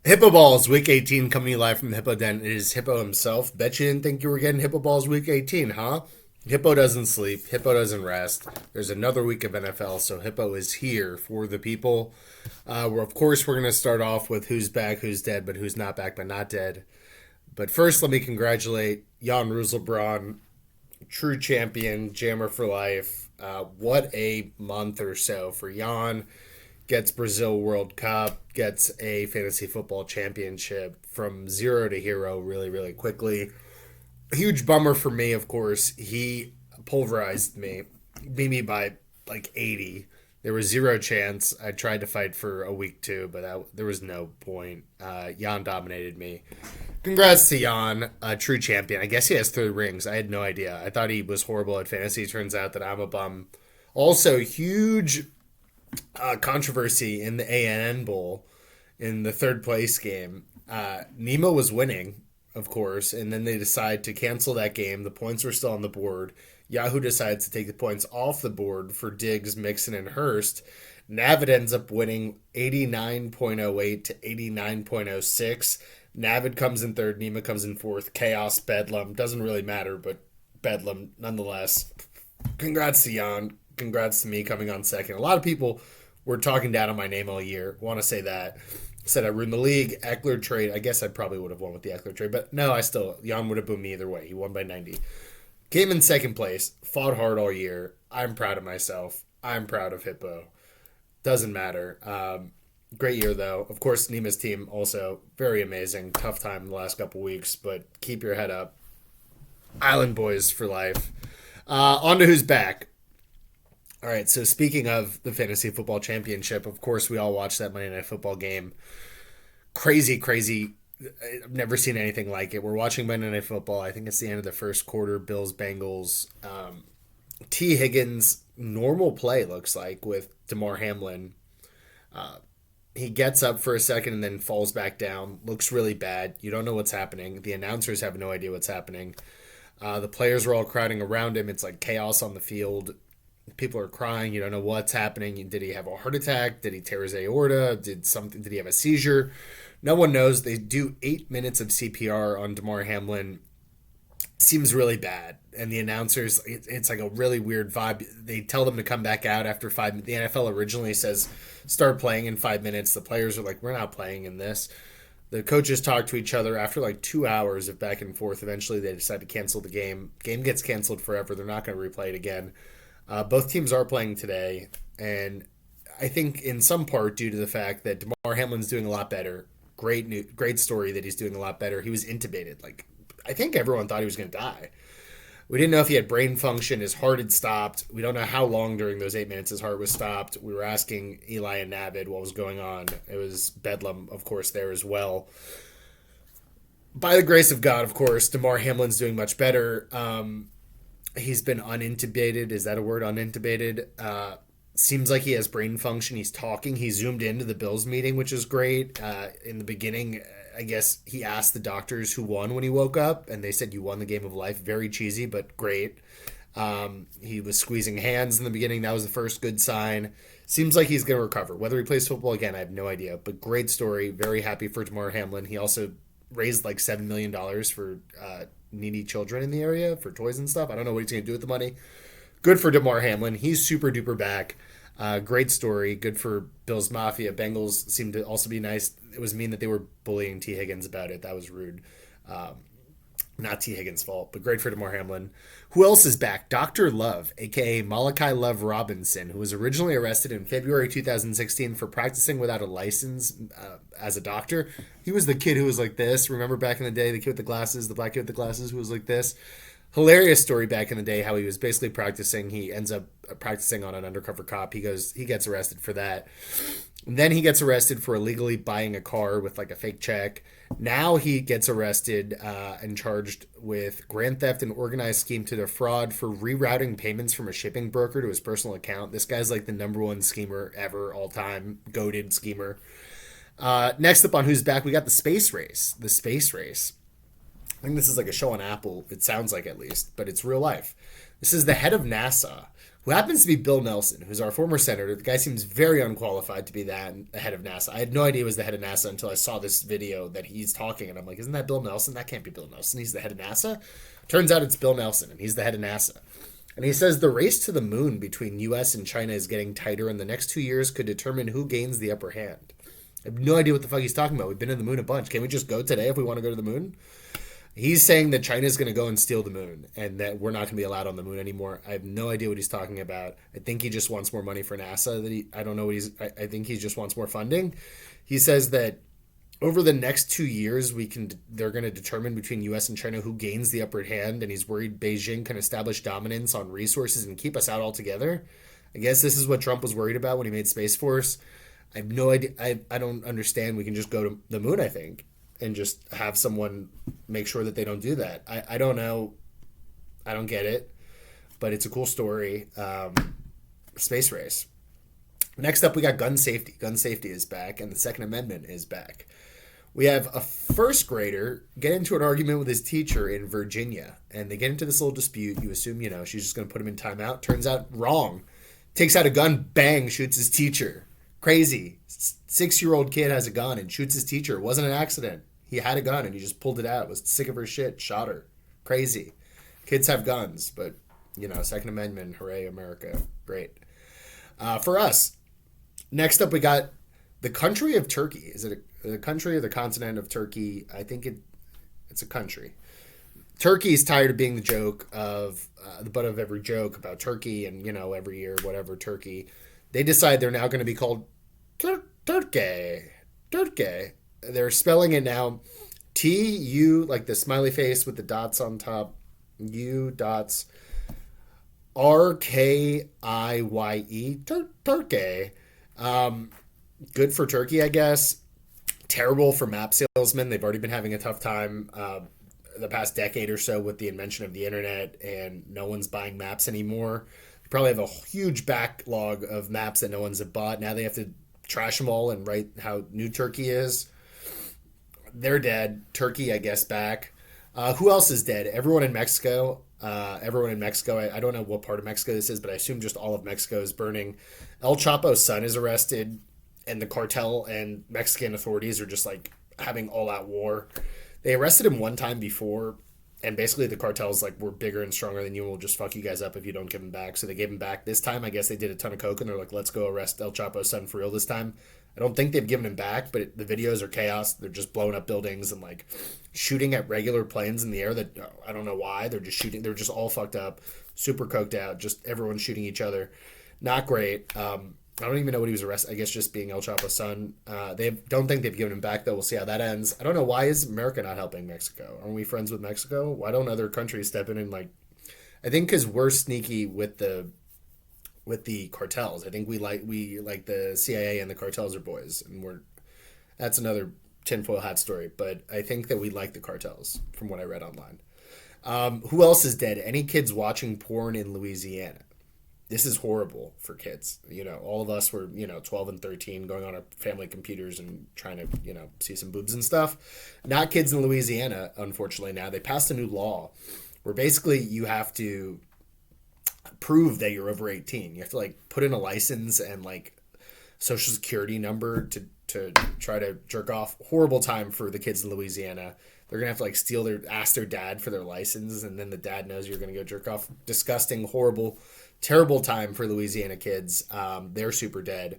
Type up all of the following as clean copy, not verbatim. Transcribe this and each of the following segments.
Hippo Balls Week 18 coming to you live from the Hippo Den. It is Hippo himself. Bet you didn't think you were getting Hippo Balls Week 18, huh? Hippo doesn't sleep. Hippo doesn't rest. There's another week of NFL, so Hippo is here for the people. Of course, we're going to start off with who's back, who's dead, but who's not back, but not dead. But first, let me congratulate Jan Ruselbron, true champion, jammer for life. What a month or so for Jan. Gets Brazil World Cup, gets a fantasy football championship from zero to hero really, really quickly. A huge bummer for me, of course. He pulverized me, beat me by like 80. There was zero chance. I tried to fight for a week too, but there was no point. Jan dominated me. Congrats to Jan, a true champion. I guess he has 3 rings. I had no idea. I thought he was horrible at fantasy. Turns out that I'm a bum. Also, huge controversy in the ANN Bowl in the third place game. Nemo was winning, of course, and then they decide to cancel that game. The points were still on the board. Yahoo decides to take the points off the board for Diggs, Mixon, and Hurst. Navid ends up winning 89.08 to 89.06. Navid comes in third, Nemo comes in fourth. Chaos, Bedlam. Doesn't really matter, but Bedlam nonetheless. Congrats to Jan. Congrats to me coming on second. A lot of people were talking down on my name all year. Want to say that. Said I ruined the league. Eckler trade. I guess I probably would have won with the Eckler trade, but no, Jan would have boomed me either way. He won by 90. Came in second place. Fought hard all year. I'm proud of myself. I'm proud of Hippo. Doesn't matter. Great year though. Of course, Nima's team also very amazing. Tough time the last couple weeks, but keep your head up. Island boys for life. On to who's back. All right, so speaking of the Fantasy Football Championship, of course, we all watched that Monday Night Football game. Crazy, crazy. I've never seen anything like it. We're watching Monday Night Football. I think it's the end of the first quarter, Bills, Bengals. T. Higgins, normal play looks like with DeMar Hamlin. He gets up for a second and then falls back down. Looks really bad. You don't know what's happening. The announcers have no idea what's happening. The players are all crowding around him. It's like chaos on the field. People are crying. You don't know what's happening. Did he have a heart attack? Did he tear his aorta? Did he have a seizure? No one knows. They do 8 minutes of CPR on DeMar Hamlin. Seems really bad. And the announcers, it's like a really weird vibe. They tell them to come back out after 5 minutes. The NFL originally says start playing in 5 minutes. The players are like, we're not playing in this. The coaches talk to each other after like 2 hours of back and forth. Eventually, they decide to cancel the game. Game gets canceled forever. They're not going to replay it again. Both teams are playing today, and I think in some part due to the fact that DeMar Hamlin's doing a lot better. Great story that he's doing a lot better. He was intubated. Like I think everyone thought he was going to die. We didn't know if he had brain function. His heart had stopped. We don't know how long during those 8 minutes his heart was stopped. We were asking Eli and Navid what was going on. It was Bedlam, of course, there as well. By the grace of God, of course, DeMar Hamlin's doing much better. He's been unintubated. Is that a word? Unintubated. Seems like he has brain function. He's talking. He zoomed into the Bills meeting, which is great. In the beginning, I guess he asked the doctors who won when he woke up, and they said, "You won the game of life." Very cheesy, but great. He was squeezing hands in the beginning. That was the first good sign. Seems like he's going to recover. Whether he plays football again, I have no idea. But great story. Very happy for Damar Hamlin. He also raised like $7 million for needy children in the area for toys and stuff. I don't know what he's going to do with the money. Good for Damar Hamlin. He's super duper back. Great story. Good for Bills Mafia. Bengals seemed to also be nice. It was mean that they were bullying T. Higgins about it. That was rude. Not T. Higgins' fault, but great for Damar Hamlin. Who else is back? Dr. Love, a.k.a. Malachi Love Robinson, who was originally arrested in February 2016 for practicing without a license as a doctor. He was the kid who was like this. Remember back in the day, the kid with the glasses, the black kid with the glasses who was like this? Hilarious story back in the day how he was basically practicing. He ends up practicing on an undercover cop. He gets arrested for that. And then he gets arrested for illegally buying a car with like a fake check. Now he gets arrested and charged with grand theft and organized scheme to defraud for rerouting payments from a shipping broker to his personal account. This guy's like the number one schemer ever, all time, goated schemer. Next up on Who's Back, we got the space race. The space race. I think this is like a show on Apple. It sounds like, at least, but it's real life. This is the head of NASA who happens to be Bill Nelson, who's our former senator. The guy seems very unqualified to be the head of NASA. I had no idea he was the head of NASA until I saw this video that he's talking, and I'm like, isn't that Bill Nelson? That can't be Bill Nelson. He's the head of NASA. Turns out it's Bill Nelson, and he's the head of NASA. And he says the race to the moon between U.S. and China is getting tighter, and the next 2 years could determine who gains the upper hand. I have no idea what the fuck he's talking about. We've been to the moon a bunch. Can we just go today if we want to go to the moon? He's saying that China's going to go and steal the moon and that we're not going to be allowed on the moon anymore. I have no idea what he's talking about. I think he just wants more money for NASA. I don't know what I think he just wants more funding. He says that over the next 2 years, they're going to determine between U.S. and China who gains the upper hand, and he's worried Beijing can establish dominance on resources and keep us out altogether. I guess this is what Trump was worried about when he made Space Force. I have no idea. I don't understand. We can just go to the moon, I think, and just have someone make sure that they don't do that. I don't know. I don't get it, but it's a cool story. Space race. Next up, we got gun safety. Gun safety is back, and the Second Amendment is back. We have a first grader get into an argument with his teacher in Virginia, and they get into this little dispute. You assume, she's just going to put him in timeout. Turns out wrong. Takes out a gun, bang, shoots his teacher. Crazy. 6-year-old kid has a gun and shoots his teacher. It wasn't an accident. He had a gun and he just pulled it out. Was sick of her shit. Shot her. Crazy. Kids have guns, but, Second Amendment, hooray, America. Great. For us, next up we got the country of Turkey. Is it a country or the continent of Turkey? I think it's a country. Turkey is tired of being the joke of the butt of every joke about Turkey and, every year, whatever, Turkey. They decide they're now going to be called Turkey. Turkey. They're spelling it now T-U, like the smiley face with the dots on top, U dots, R-K-I-Y-E, Turkey. Good for Turkey, I guess. Terrible for map salesmen. They've already been having a tough time the past decade or so with the invention of the internet, and no one's buying maps anymore. They probably have a huge backlog of maps that no one's bought. Now they have to trash them all and write how new Turkey is. They're dead. Turkey, I guess, back. Who else is dead? Everyone in Mexico. Everyone in Mexico. I don't know what part of Mexico this is, but I assume just all of Mexico is burning. El Chapo's son is arrested, and the cartel and Mexican authorities are just like having all-out war. They arrested him one time before, and basically the cartel's like, we're bigger and stronger than you, and we'll just fuck you guys up if you don't give him back. So they gave him back. This time, I guess they did a ton of coke, and they're like, let's go arrest El Chapo's son for real this time. I don't think they've given him back, but the videos are chaos. They're just blowing up buildings and like shooting at regular planes in the air that I don't know why. They're just shooting. They're just all fucked up, super coked out, just everyone shooting each other. Not great. I don't even know what he was arrested. I guess just being El Chapo's son. They don't think they've given him back, though. We'll see how that ends. I don't know. Why is America not helping Mexico? Aren't we friends with Mexico? Why don't other countries step in and like... I think because we're sneaky with the cartels. I think we like the CIA and the cartels are boys, and that's another tinfoil hat story. But I think that we like the cartels from what I read online. Who else is dead? Any kids watching porn in Louisiana? This is horrible for kids. All of us were 12 and 13 going on our family computers and trying to see some boobs and stuff. Not kids in Louisiana, unfortunately. Now they passed a new law where basically you have to prove that you're over 18. You have to like put in a license and like social security number to try to jerk off. Horrible time for the kids in Louisiana. They're gonna have to like ask their dad for their license, and then the dad knows you're gonna go jerk off. Disgusting, horrible, terrible time for Louisiana kids. They're super dead.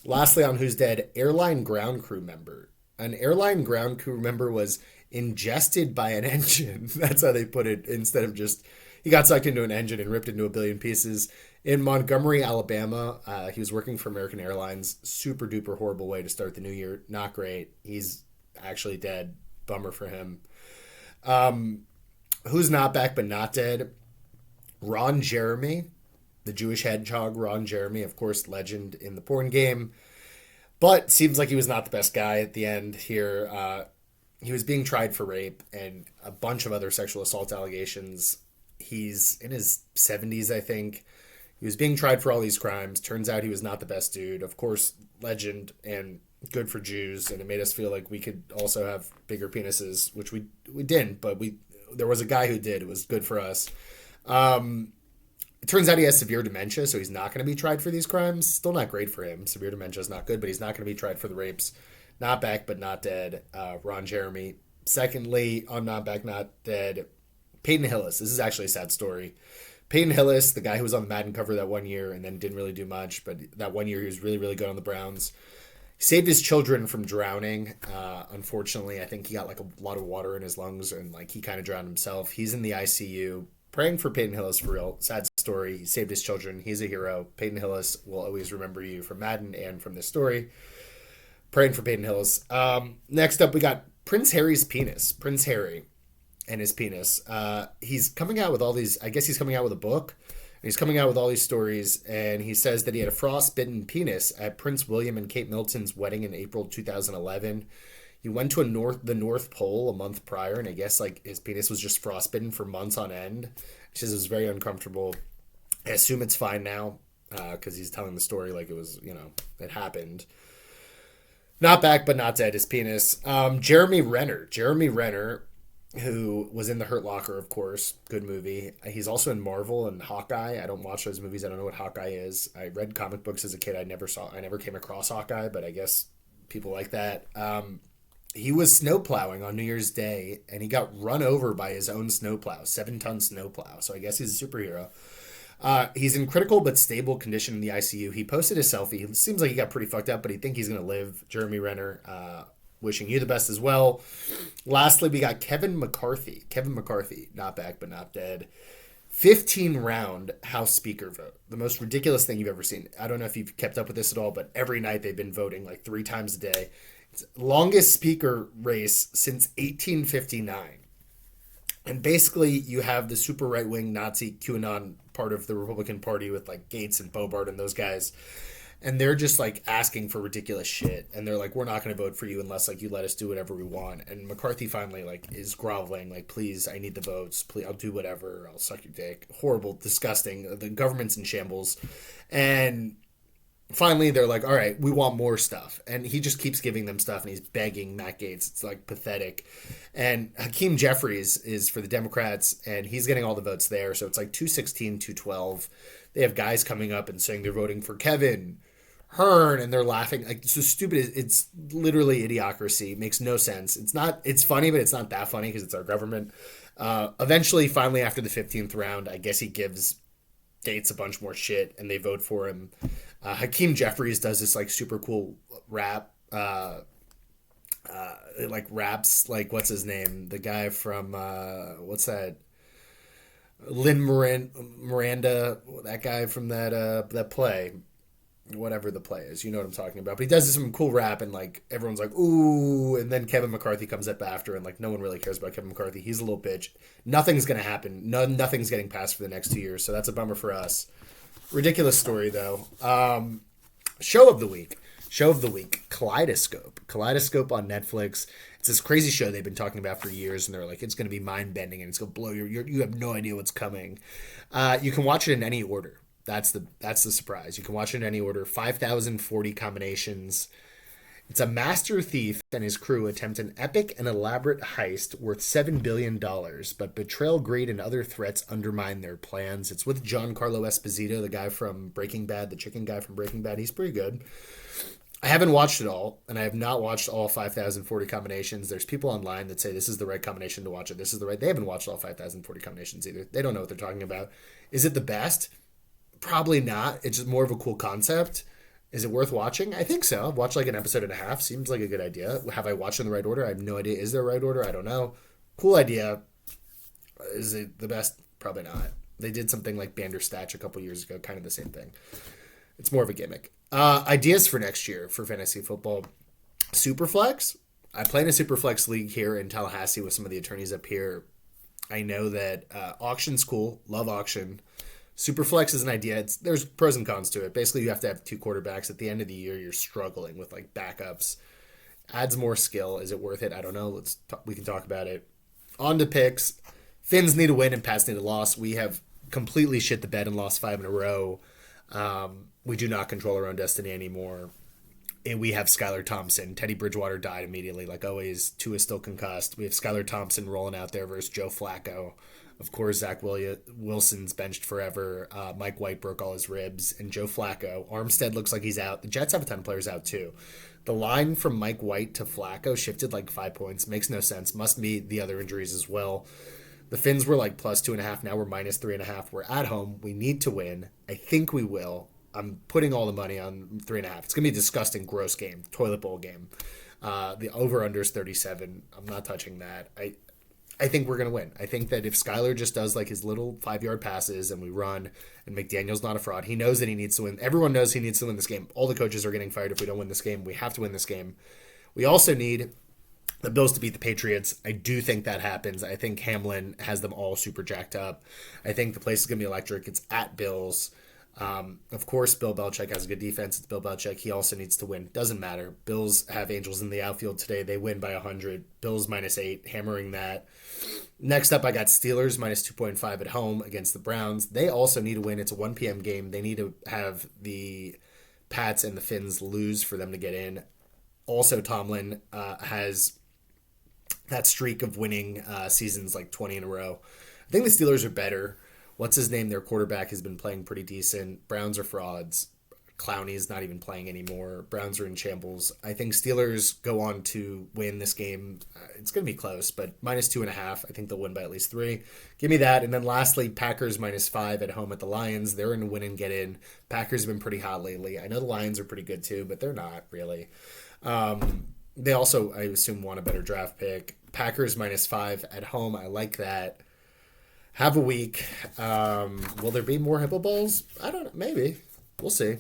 Lastly, on who's dead, airline ground crew member. An airline ground crew member was ingested by an engine. That's how they put it. Instead of just he got sucked into an engine and ripped into a billion pieces. In Montgomery, Alabama, he was working for American Airlines. Super duper horrible way to start the new year. Not great. He's actually dead. Bummer for him. Who's not back but not dead? Ron Jeremy, the Jewish hedgehog. Ron Jeremy, of course, legend in the porn game. But seems like he was not the best guy at the end here. He was being tried for rape and a bunch of other sexual assault allegations. He's in his 70s, I think. He was being tried for all these crimes. Turns out he was not the best dude. Of course, legend and good for Jews. And it made us feel like we could also have bigger penises, which we didn't. But there was a guy who did. It was good for us. It turns out he has severe dementia, so he's not going to be tried for these crimes. Still not great for him. Severe dementia is not good, but he's not going to be tried for the rapes. Not back, but not dead. Ron Jeremy. Secondly, on Not Back, Not Dead, Peyton Hillis. This is actually a sad story. Peyton Hillis, the guy who was on the Madden cover that one year and then didn't really do much, but that one year he was really, really good on the Browns. He saved his children from drowning. Unfortunately, I think he got like a lot of water in his lungs and like he kind of drowned himself. He's in the ICU. Praying for Peyton Hillis for real. Sad story. He saved his children. He's a hero. Peyton Hillis will always remember you from Madden and from this story. Praying for Peyton Hillis. Next up, we got Prince Harry's penis. Prince Harry and his penis. He's coming out with all these. I guess he's coming out with a book. He's coming out with all these stories, and he says that he had a frostbitten penis at Prince William and Kate Middleton's wedding in April 2011. He went to the North Pole a month prior, and I guess like his penis was just frostbitten for months on end. He says it was very uncomfortable. I assume it's fine now because he's telling the story like it was, it happened. Not back, but not dead. His penis. Jeremy Renner. Jeremy Renner, who was in The Hurt Locker, of course. Good movie. He's also in Marvel and Hawkeye. I don't watch those movies. I don't know what Hawkeye is. I read comic books as a kid. I never came across Hawkeye, but I guess people like that. He was snowplowing on New Year's Day, and he got run over by his own snowplow, 7-ton snowplow. So I guess he's a superhero. He's in critical but stable condition in the ICU. He posted a selfie. It seems like he got pretty fucked up, but he think he's going to live. Jeremy Renner, wishing you the best as well. Lastly, we got Kevin McCarthy. Kevin McCarthy, not back but not dead. 15-round House Speaker vote. The most ridiculous thing you've ever seen. I don't know if you've kept up with this at all, but every night they've been voting like 3 times a day. It's the longest speaker race since 1859. And basically, you have the super right-wing Nazi QAnon part of the Republican Party with like Gates and Bobart and those guys. And they're just like asking for ridiculous shit. And they're like, we're not going to vote for you unless like you let us do whatever we want. And McCarthy finally like is groveling, like, please, I need the votes. Please, I'll do whatever. I'll suck your dick. Horrible, disgusting. The government's in shambles. And finally they're like, all right, we want more stuff. And he just keeps giving them stuff and he's begging Matt Gaetz. It's like pathetic. And Hakeem Jeffries is for the Democrats and he's getting all the votes there. So it's like 216, 212. They have guys coming up and saying they're voting for Kevin Hearn and they're laughing. Like, it's so stupid. It's literally idiocracy. It makes no sense. It's funny, but it's not that funny because it's our government. Eventually, finally, after the 15th round, I guess he gives Gates a bunch more shit and they vote for him. Hakeem Jeffries does this like super cool rap, like raps like what's his name? The guy from what's that? Miranda, that guy from that play, whatever the play is, you know what I'm talking about. But he does some cool rap and like everyone's like ooh, and then Kevin McCarthy comes up after and like no one really cares about Kevin McCarthy. He's a little bitch. Nothing's gonna happen. Nothing's getting passed for the next 2 years, so that's a bummer for us. Ridiculous story though. Show of the week. Kaleidoscope. Kaleidoscope on Netflix. It's this crazy show they've been talking about for years, and they're like, it's going to be mind-bending, and it's going to blow you have no idea what's coming. You can watch it in any order. That's the surprise. You can watch it in any order. 5,040 combinations. It's a master thief and his crew attempt an epic and elaborate heist worth $7 billion, but betrayal, greed, and other threats undermine their plans. It's with Giancarlo Esposito, the guy from Breaking Bad, the chicken guy from Breaking Bad. He's pretty good. I haven't watched it all, and I have not watched all 5,040 combinations. There's people online that say this is the right combination to watch it. They haven't watched all 5,040 combinations either. They don't know what they're talking about. Is it the best? Probably not. It's just more of a cool concept. Is it worth watching? I think so. I've watched like an episode and a half. Seems like a good idea. Have I watched in the right order? I have no idea. Is there a right order? I don't know. Cool idea. Is it the best? Probably not. They did something like Bandersnatch a couple years ago. Kind of the same thing. It's more of a gimmick. Ideas for next year for fantasy football. Superflex. I play in a Superflex league here in Tallahassee with some of the attorneys up here. I know that auction's cool. Love auction. Superflex is an idea. There's pros and cons to it. Basically, you have to have 2 quarterbacks. At the end of the year, you're struggling with like backups. Adds more skill. Is it worth it? I don't know. We can talk about it. On to picks. Finns need a win and Pats need a loss. We have completely shit the bed and lost 5 in a row. We do not control our own destiny anymore. We have Skylar Thompson. Teddy Bridgewater died immediately, like always. Tua is still concussed. We have Skylar Thompson rolling out there versus Joe Flacco. Of course, Wilson's benched forever. Mike White broke all his ribs. And Joe Flacco. Armstead looks like he's out. The Jets have a ton of players out, too. The line from Mike White to Flacco shifted like 5 points. Makes no sense. Must be the other injuries as well. The Finns were like plus 2.5. Now we're minus 3.5. We're at home. We need to win. I think we will. I'm putting all the money on 3.5. It's gonna be a disgusting, gross game, toilet bowl game. The over under is 37. I'm not touching that. I think we're gonna win. I think that if Skylar just does like his little 5 yard passes and we run, and McDaniel's not a fraud, he knows that he needs to win. Everyone knows he needs to win this game. All the coaches are getting fired if we don't win this game. We have to win this game. We also need the Bills to beat the Patriots. I do think that happens. I think Hamlin has them all super jacked up. I think the place is gonna be electric. It's at Bills. Of course, Bill Belichick has a good defense. It's Bill Belichick. He also needs to win. Doesn't matter. Bills have Angels in the outfield today. They win by 100. Bills -8, hammering that. Next up, I got Steelers -2.5 at home against the Browns. They also need to win. It's a 1 p.m. game. They need to have the Pats and the Finns lose for them to get in. Also, Tomlin has that streak of winning seasons like 20 in a row. I think the Steelers are better. What's his name? Their quarterback has been playing pretty decent. Browns are frauds. Clowney's not even playing anymore. Browns are in shambles. I think Steelers go on to win this game. It's going to be close, but -2.5. I think they'll win by at least 3. Give me that. And then lastly, Packers -5 at home at the Lions. They're in to win and get in. Packers have been pretty hot lately. I know the Lions are pretty good too, but they're not really. They also, I assume, want a better draft pick. Packers -5 at home. I like that. Have a week. Will there be more Hippo Balls? I don't know. Maybe. We'll see.